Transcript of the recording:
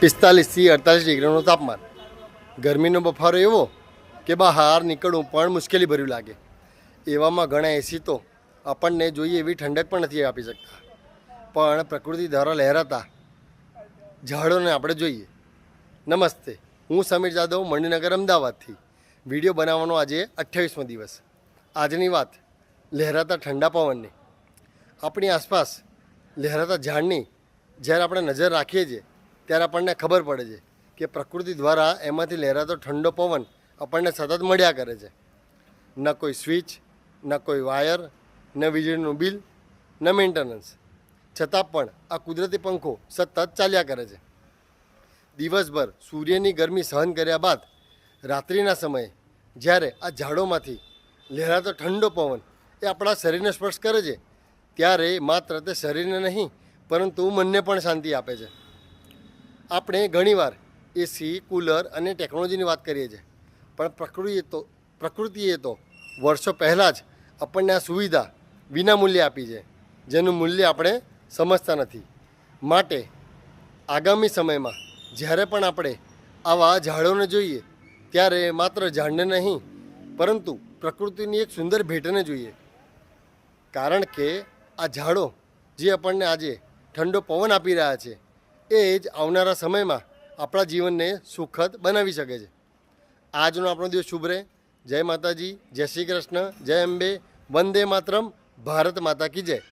45થી 48 ડિગ્રીનું તાપમાન, ગરમીનો બફારો એવો કે બહાર નીકળવું પણ મુશ્કેલી ભર્યું લાગે. એવામાં ઘણા એસી તો આપણને જોઈએ એવી ઠંડક પણ નથી આપી શકતા. પણ પ્રકૃતિ દ્વારા લહેરાતા ઝાડોને આપણે જોઈએ. નમસ્તે, હું સમીર જાદવ, મણિનગર, અમદાવાદથી વિડીયો બનાવવાનો આજે 28મો દિવસ. આજની વાત લહેરાતા ઠંડા પવનની. આપણી આસપાસ લહેરાતા ઝાડની જ્યારે આપણે નજર રાખીએ છીએ ત્યારે આપણને ખબર પડે છે કે પ્રકૃતિ દ્વારા એમાંથી લહેરાતો ઠંડો પવન આપણને સતત મળ્યા કરે છે. ન કોઈ સ્વિચ, ન કોઈ વાયર, ન વીજળીનું બિલ, ન મેન્ટેનન્સ, છતાં પણ આ કુદરતી પંખો સતત ચાલ્યા કરે છે. દિવસભર સૂર્યની ગરમી સહન કર્યા બાદ રાત્રિના સમયે જ્યારે આ ઝાડોમાંથી લહેરાતો ઠંડો પવન એ આપણા શરીરને સ્પર્શ કરે છે ત્યારે માત્ર તે શરીરને નહીં પરંતુ મનને પણ શાંતિ આપે છે. આપણે ઘણીવાર એસી, કુલર અને ટેકનોલોજીની વાત કરીએ છીએ, પણ પ્રકૃતિએ તો વર્ષો પહેલાં જ આપણને આ સુવિધા વિનામૂલ્યે આપી છે, જેનું મૂલ્ય આપણે સમજતા નથી. માટે આગામી સમયમાં જ્યારે પણ આપણે આવા ઝાડોને જોઈએ ત્યારે માત્ર ઝાડને નહીં પરંતુ પ્રકૃતિની એક સુંદર ભેટને જોઈએ. કારણ કે આ ઝાડો જે આપણને આજે ઠંડો પવન આપી રહ્યા છે એ જ આવનારા સમયમાં આપણા જીવનને સુખદ બનાવી શકે છે. આજનો આપણો દિવસ શુભ રહે. જય માતાજી, જય શ્રી કૃષ્ણ, જય અંબે, વંદે માતરમ, ભારત માતા કી જય.